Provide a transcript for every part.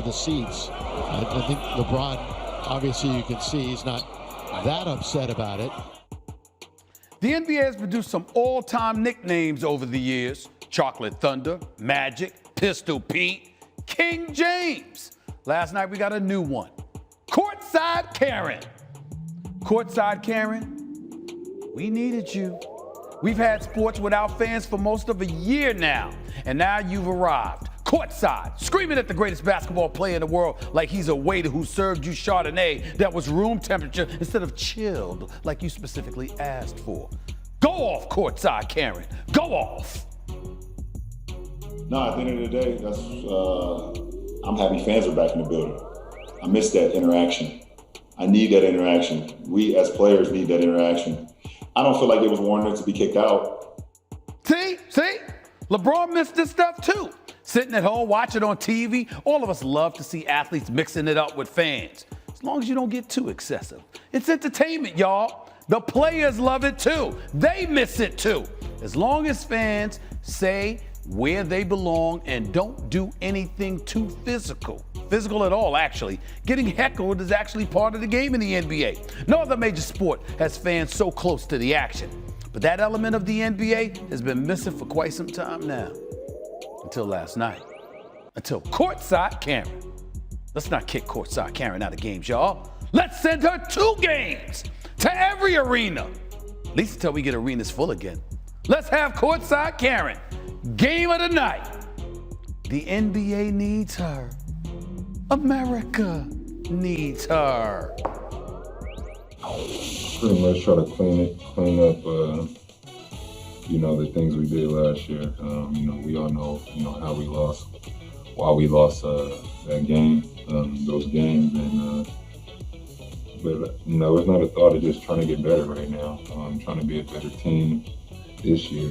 The seats. I think LeBron, obviously you can see he's not that upset about it. The NBA has produced some all-time nicknames over the years. Chocolate Thunder, Magic, Pistol Pete, King James. Last night we got a new one. Courtside Karen. Courtside Karen, we needed you. We've had sports without fans for most of a year now, and now you've arrived. Courtside, screaming at the greatest basketball player in the world like he's a waiter who served you Chardonnay that was room temperature instead of chilled like you specifically asked for. Go off, Courtside Karen. Go off. No, at the end of the day, I'm happy fans are back in the building. I miss that interaction. I need that interaction. We as players need that interaction. I don't feel like it was warranted to be kicked out. See? LeBron missed this stuff too. Sitting at home, watching on TV, all of us love to see athletes mixing it up with fans. As long as you don't get too excessive. It's entertainment, y'all. The players love it too. They miss it too. As long as fans say where they belong and don't do anything too physical. Physical at all, actually. Getting heckled is actually part of the game in the NBA. No other major sport has fans so close to the action. But that element of the NBA has been missing for quite some time now. Until last night. Until Courtside Karen. Let's not kick Courtside Karen out of games, y'all. Let's send her 2 games to every arena. At least until we get arenas full again. Let's have Courtside Karen. Game of the night. The NBA needs her. America needs her. Pretty much try to clean up, the things we did last year. We all know, how we lost, why we lost that game, those games, and but it's not a thought of just trying to get better right now. Trying to be a better team this year.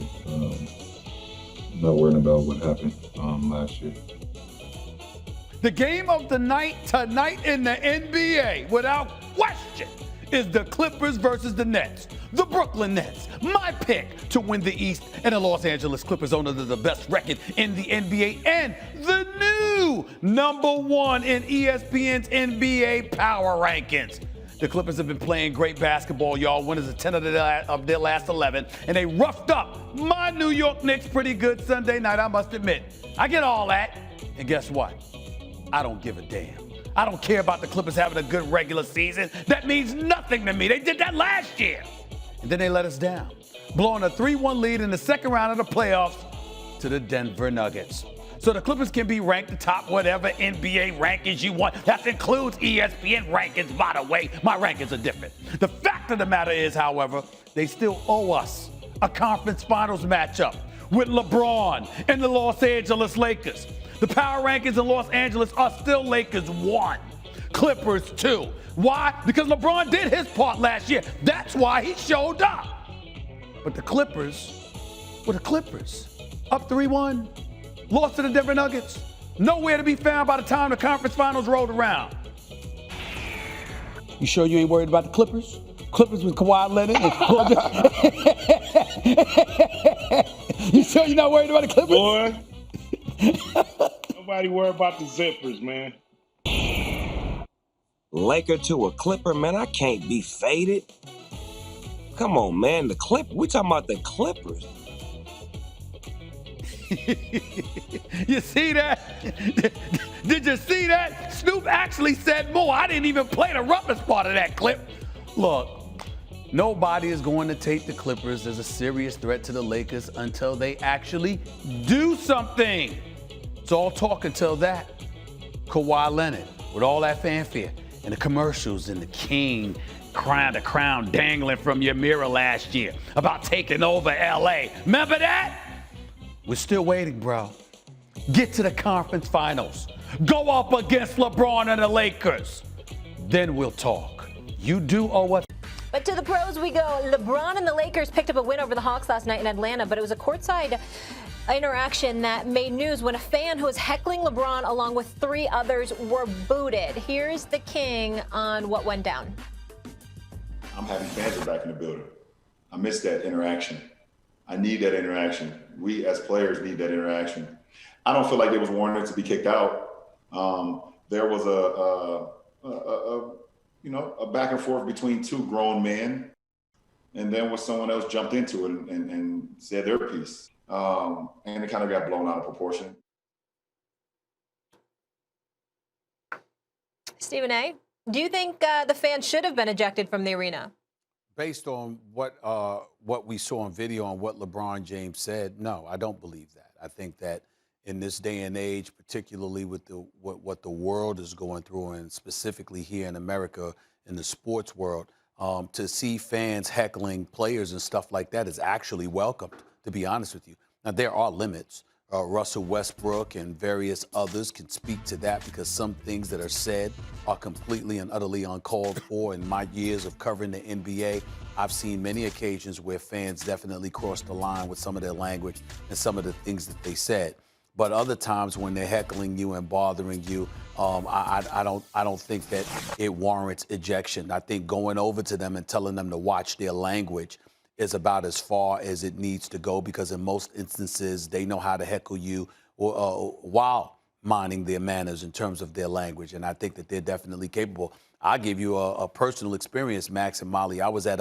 Not worrying about what happened last year. The game of the night tonight in the NBA, without question, is the Clippers versus the Nets. The Brooklyn Nets, my pick to win the East, and the Los Angeles Clippers under the best record in the NBA, and the new #1 in ESPN's NBA Power Rankings. The Clippers have been playing great basketball, y'all. Winners of 10 of their last 11, and they roughed up my New York Knicks pretty good Sunday night, I must admit. I get all that, and guess what? I don't give a damn. I don't care about the Clippers having a good regular season. That means nothing to me. They did that last year. And then they let us down, blowing a 3-1 lead in the second round of the playoffs to the Denver Nuggets. So the Clippers can be ranked the top whatever NBA rankings you want. That includes ESPN rankings, by the way. My rankings are different. The fact of the matter is, however, they still owe us a conference finals matchup with LeBron and the Los Angeles Lakers. The power rankings in Los Angeles are still Lakers 1, Clippers 2. Why? Because LeBron did his part last year. That's why he showed up. But the Clippers were the Clippers. Up 3-1, lost to the Denver Nuggets. Nowhere to be found by the time the conference finals rolled around. You sure you ain't worried about the Clippers? Clippers with Kawhi Leonard? You sure you're not worried about the Clippers? Boy. Nobody worry about the zippers, man. Laker to a Clipper, man, I can't be faded. Come on, man, the Clipper. We talking about the Clippers. You see that? Did you see that? Snoop actually said more. I didn't even play the roughest part of that clip. Look, nobody is going to take the Clippers as a serious threat to the Lakers until they actually do something. It's all talk until that. Kawhi Leonard, with all that fanfare and the commercials and the king the crown dangling from your mirror last year about taking over LA. Remember that? We're still waiting, bro. Get to the conference finals. Go up against LeBron and the Lakers. Then we'll talk. You do or what? But to the pros we go. LeBron and the Lakers picked up a win over the Hawks last night in Atlanta, but it was a courtside interaction that made news when a fan who was heckling LeBron along with 3 others were booted. Here's the king on what went down. I'm happy fans are back in the building. I miss that interaction. I need that interaction. We as players need that interaction. I don't feel like it was warranted to be kicked out. there was a back and forth between two grown men, and then when someone else jumped into it and said their piece, and it kind of got blown out of proportion. Stephen A., do you think the fans should have been ejected from the arena? Based on what we saw on video and what LeBron James said, no, I don't believe that. I think that in this day and age, particularly with what the world is going through, and specifically here in America in the sports world, to see fans heckling players and stuff like that is actually welcomed, to be honest with you. Now, there are limits. Russell Westbrook and various others can speak to that, because some things that are said are completely and utterly uncalled for. In my years of covering the NBA, I've seen many occasions where fans definitely cross the line with some of their language and some of the things that they said. But other times when they're heckling you and bothering you, I don't think that it warrants ejection. I think going over to them and telling them to watch their language is about as far as it needs to go, because in most instances they know how to heckle you while minding their manners in terms of their language. And I think that they're definitely capable. I'll give you a personal experience, Max and Molly. I was at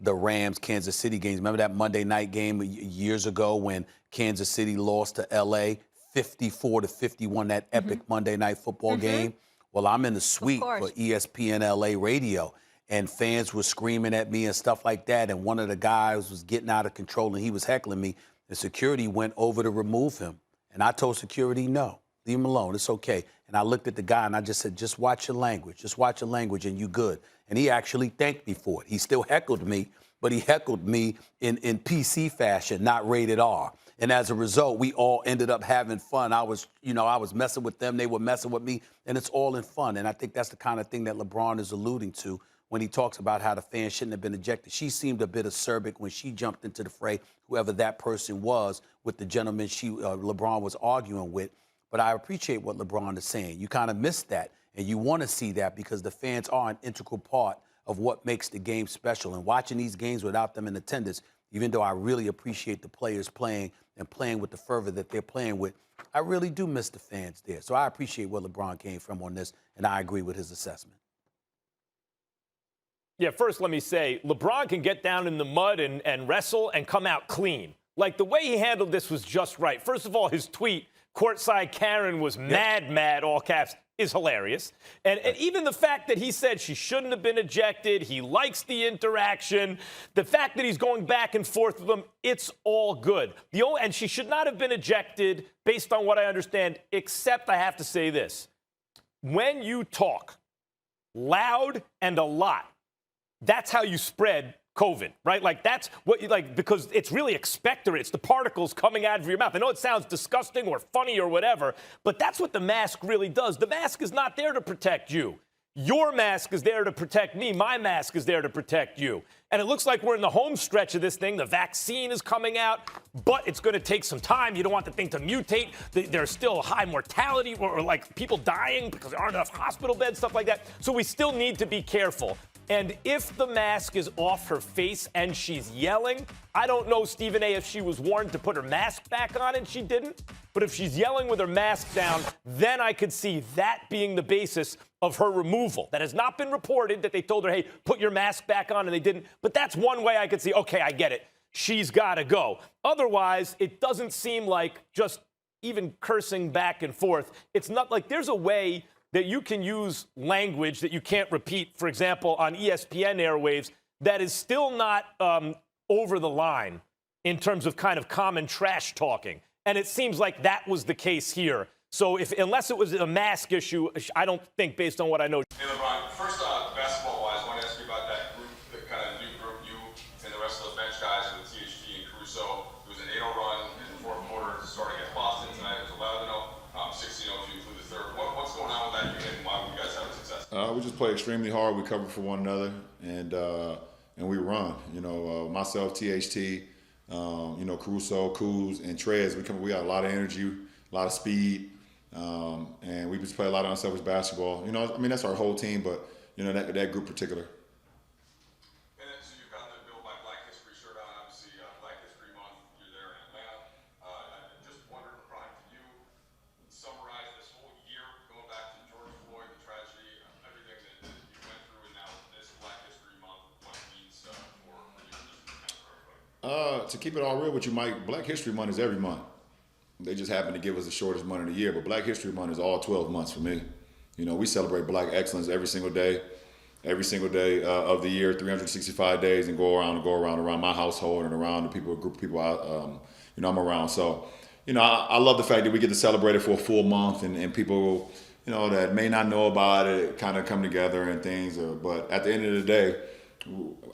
the Rams-Kansas City games. Remember that Monday night game years ago when Kansas City lost to L.A. 54-51, that epic Monday night football game? Well, I'm in the suite for ESPN LA radio, and fans were screaming at me and stuff like that. And one of the guys was getting out of control and he was heckling me. The security went over to remove him. And I told security, no, leave him alone. It's okay. And I looked at the guy and I just said, just watch your language. Just watch your language and you good. And he actually thanked me for it. He still heckled me, but he heckled me in PC fashion, not rated R. And as a result, we all ended up having fun. I was messing with them. They were messing with me. And it's all in fun. And I think that's the kind of thing that LeBron is alluding to when he talks about how the fans shouldn't have been ejected. She seemed a bit acerbic when she jumped into the fray, whoever that person was, with the gentleman LeBron was arguing with. But I appreciate what LeBron is saying. You kind of missed that, and you want to see that because the fans are an integral part of what makes the game special. And watching these games without them in attendance, even though I really appreciate the players playing and playing with the fervor that they're playing with, I really do miss the fans there. So I appreciate where LeBron came from on this, and I agree with his assessment. Yeah, first let me say, LeBron can get down in the mud and wrestle and come out clean. Like, the way he handled this was just right. First of all, his tweet, courtside Karen was mad, all caps, is hilarious. And even the fact that he said she shouldn't have been ejected, he likes the interaction, the fact that he's going back and forth with them, it's all good. And she should not have been ejected, based on what I understand, except I have to say this. When you talk loud and a lot, that's how you spread COVID, right? Like, that's what you like, because it's really expectorant. It's the particles coming out of your mouth. I know it sounds disgusting or funny or whatever, but that's what the mask really does. The mask is not there to protect you. Your mask is there to protect me. My mask is there to protect you. And it looks like we're in the home stretch of this thing. The vaccine is coming out, but it's going to take some time. You don't want the thing to mutate. There's still high mortality or like people dying because there aren't enough hospital beds, stuff like that. So we still need to be careful. And if the mask is off her face and she's yelling, I don't know, Stephen A., if she was warned to put her mask back on and she didn't. But if she's yelling with her mask down, then I could see that being the basis of her removal. That has not been reported, that they told her, hey, put your mask back on, and they didn't. But that's one way I could see, okay, I get it. She's got to go. Otherwise, it doesn't seem like just even cursing back and forth. It's not like there's a way that you can use language that you can't repeat, for example, on ESPN airwaves, that is still not over the line in terms of kind of common trash talking. And it seems like that was the case here. So unless it was a mask issue, I don't think, based on what I know. Hey, LeBron, first basketball-wise, I want to ask you about that group, the kind of new group, you and the rest of those bench guys with THT and Caruso. It was an 8-0 run in the fourth quarter, starting at Boston tonight. It was 11-0, 16-0 if you include the third. What's going on with that unit, and why were you guys having success? We just play extremely hard. We cover for one another, and we run. Myself, THT, Caruso, Kuz, and Trez. We got a lot of energy, a lot of speed. And we just play a lot of unselfish basketball. That's our whole team, but that group particular. And then, so you've got the Built by Black History shirt on, obviously Black History Month. You're there in Atlanta. I just wondered, Brian, could you summarize this whole year going back to George To keep it all real with you, Mike, Black History Month is every month. They just happen to give us the shortest month of the year, but Black History Month is all 12 months for me. You know, we celebrate Black excellence every single day of the year, 365 days, and go around my household and around the people, group of people I'm around. So, I love the fact that we get to celebrate it for a full month, and people, that may not know about it kind of come together and things. But at the end of the day,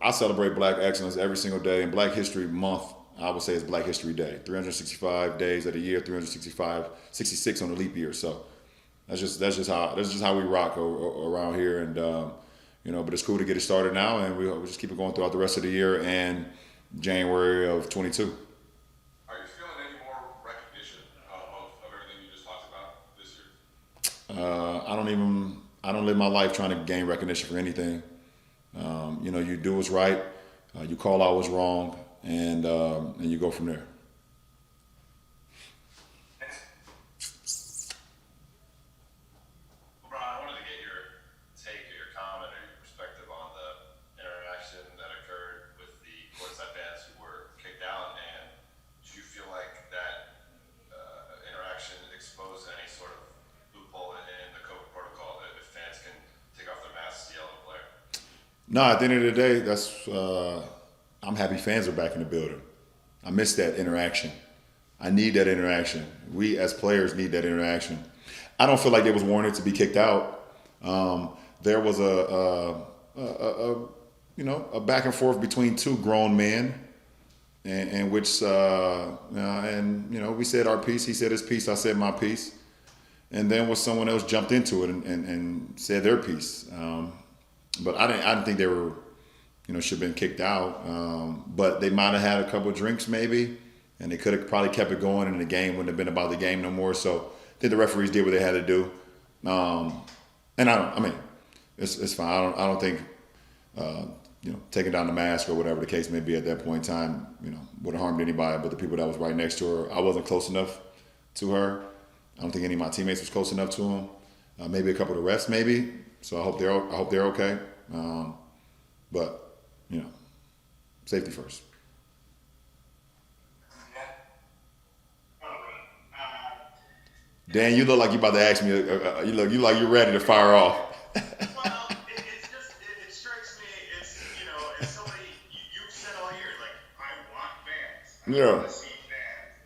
I celebrate Black excellence every single day, and Black History Month, I would say, is Black History Day. 365 days of the year, 66 on the leap year. So that's just how we rock around here, and but it's cool to get it started now, and we'll just keep it going throughout the rest of the year and January of 22. Are you feeling any more recognition of everything you just talked about this year? I don't live my life trying to gain recognition for anything. You do what's right, you call out what's wrong, and you go from there. LeBron, I wanted to get your take or your comment or your perspective on the interaction that occurred with the courtside fans who were kicked out, and do you feel like that interaction exposed any sort of loophole in the COVID protocol if fans can take off their masks to yell at a player? No, at the end of the day, I'm happy fans are back in the building. I miss that interaction. I need that interaction. We as players need that interaction. I don't feel like it was warranted to be kicked out. There was a back and forth between two grown men, in which we said our piece. He said his piece. I said my piece, and then someone else jumped into it and said their piece. But I didn't think they were, should have been kicked out. But they might have had a couple of drinks maybe, and they could have probably kept it going, and the game wouldn't have been about the game no more. So I think the referees did what they had to do. It's fine. I don't think, taking down the mask or whatever the case may be at that point in time, would have harmed anybody but the people that was right next to her. I wasn't close enough to her. I don't think any of my teammates was close enough to him. Maybe a couple of the refs, maybe. So I hope they're okay. But safety first. Dan, you look like you about to ask me. You look like you're ready to fire off. Well, it strikes me as as somebody you've said all year, like I want fans. I want to see fans.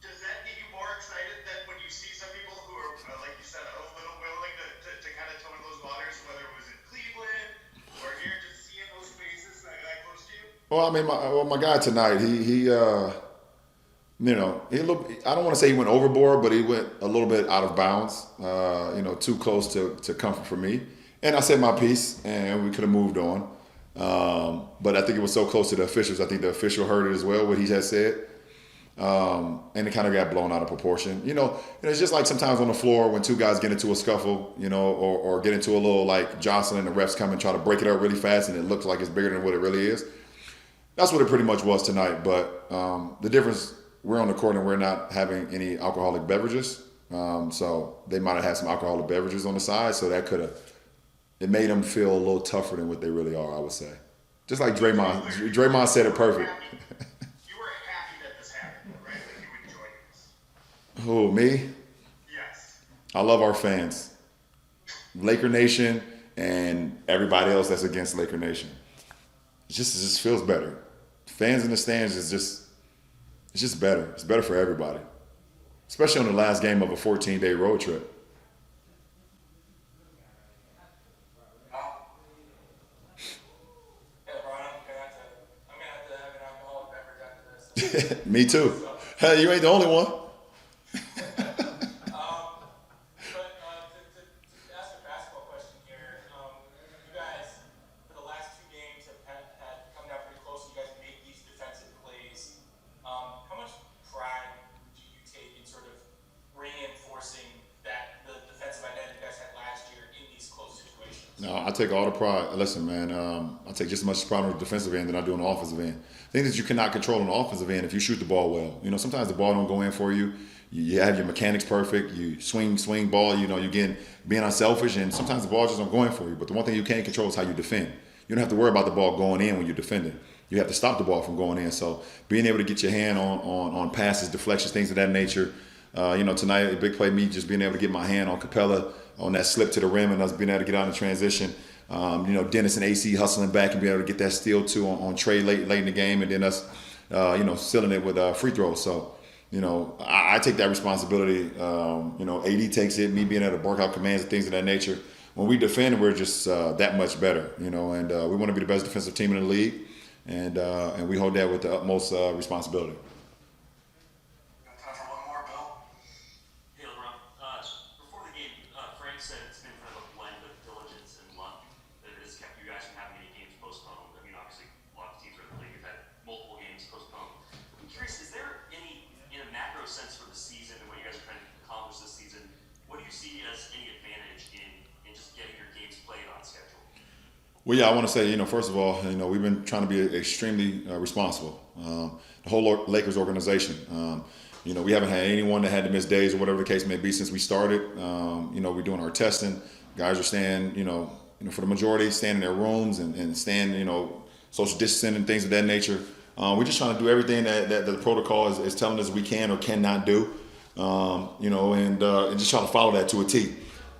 Does that get you more excited than when you see some people who are, like you said, a little willing to kind of tone those waters, whether it was in Cleveland or here, just seeing those faces that close to you? Well, my guy tonight, he I don't want to say he went overboard, but he went a little bit out of bounds, too close to comfort for me. And I said my piece, and we could have moved on. But I think it was so close to the officials. I think the official heard it as well, what he had said. And it kind of got blown out of proportion. It's just like sometimes on the floor when two guys get into a scuffle, or get into a little like jostling, the refs come and try to break it up really fast, and it looks like it's bigger than what it really is. That's what it pretty much was tonight. But the difference, we're on the court and we're not having any alcoholic beverages. So they might have had some alcoholic beverages on the side, so that it made them feel a little tougher than what they really are, I would say. Just like Draymond. Draymond said it perfect. You were happy that this happened, right? Like you enjoyed this. Who, me? Yes. I love our fans. Laker Nation and everybody else that's against Laker Nation. It just feels better. Fans in the stands it's just better. It's better for everybody. Especially on the last game of a 14-day road trip. Me too. Hey, you ain't the only one. No, I take all the pride. Listen, man, I take just as much pride on the defensive end than I do on the offensive end. Things that you cannot control on the offensive end if you shoot the ball well. Sometimes the ball don't go in for you. You have your mechanics perfect. You swing ball. You being unselfish, and sometimes the ball just don't go in for you. But the one thing you can't control is how you defend. You don't have to worry about the ball going in when you're defending. you have to stop the ball from going in. So being able to get your hand on passes, deflections, things of that nature. Tonight, a big play, me just being able to get my hand on Capella on that slip to the rim and us being able to get out in transition. Dennis and AC hustling back and being able to get that steal too on Trey late in the game, and then us, sealing it with free throws. So, I take that responsibility. AD takes it, me being able to bark out commands and things of that nature. When we defend, we're just that much better, and we want to be the best defensive team in the league, and we hold that with the utmost responsibility. Said it's been kind of a blend of diligence and luck that has kept you guys from having any games postponed. I mean, obviously, a lot of teams around the league have had multiple games postponed. I'm curious, is there any, in a macro sense for the season and what you guys are trying to accomplish this season, what do you see as any advantage in just getting your games played on schedule? Well, yeah, I want to say, first of all, we've been trying to be extremely responsible. The whole Lakers organization. We haven't had anyone that had to miss days or whatever the case may be since we started. We're doing our testing. Guys are staying, for the majority, staying in their rooms and staying, social distancing and things of that nature. We're just trying to do everything that the protocol is telling us we can or cannot do, and just trying to follow that to a T.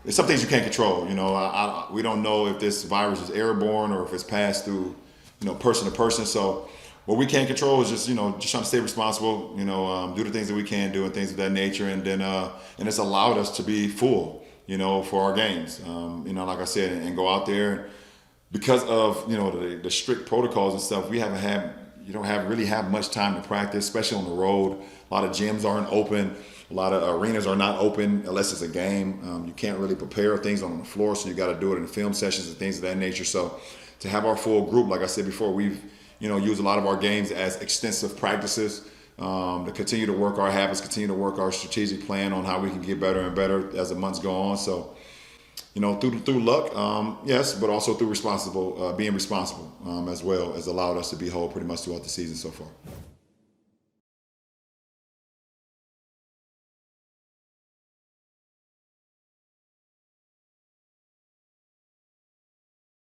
There's some things you can't control. We don't know if this virus is airborne or if it's passed through, person to person. So what we can't control is just trying to stay responsible, do the things that we can do and things of that nature. And then, and it's allowed us to be full, for our games, like I said, and go out there. Because of, the strict protocols and stuff, you don't really have much time to practice, especially on the road. A lot of gyms aren't open. A lot of arenas are not open unless it's a game. You can't really prepare things on the floor, so you got to do it in film sessions and things of that nature. So to have our full group, like I said before, we've use a lot of our games as extensive practices to continue to work our habits, continue to work our strategic plan on how we can get better and better as the months go on. So, through luck, yes, but also through being responsible as well has allowed us to be whole pretty much throughout the season so far.